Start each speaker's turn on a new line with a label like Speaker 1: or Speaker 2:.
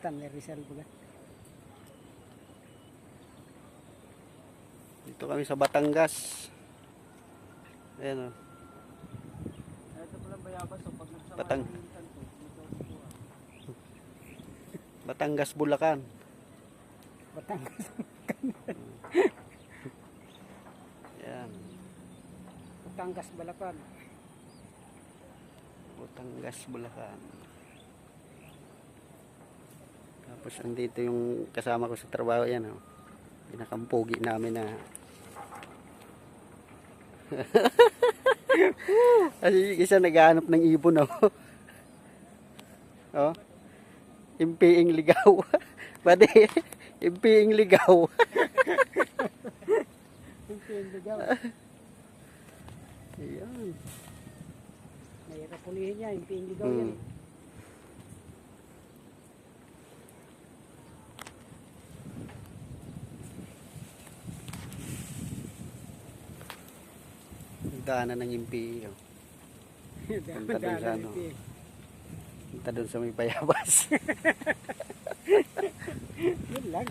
Speaker 1: Tan Rizal pula.
Speaker 2: Dito kami sa Batangas. Ayan o.
Speaker 1: Ito pala bayabas o pag nagsama
Speaker 2: Batang.
Speaker 1: ng minsan to.
Speaker 2: Batangas, Bulacan.
Speaker 1: Batangas.
Speaker 2: Ayan.
Speaker 1: Batangas, Balacan.
Speaker 2: Batangas, Bulacan. Tapos andito yung kasama ko sa trabaho. Yan o. Pinakampugi namin na. Kasi isa naghahanap ng ibon o. Oh. Impiing ligaw. Pwede. Impiing ligaw.
Speaker 1: Impiing ligaw.
Speaker 2: Ayan.
Speaker 1: Mahirap pulihin niya. Impiing ligaw yan.
Speaker 2: Daanan ng impi. Oh. Punta doon sa ano. Punta doon sa may bayabas.
Speaker 1: Yun lang.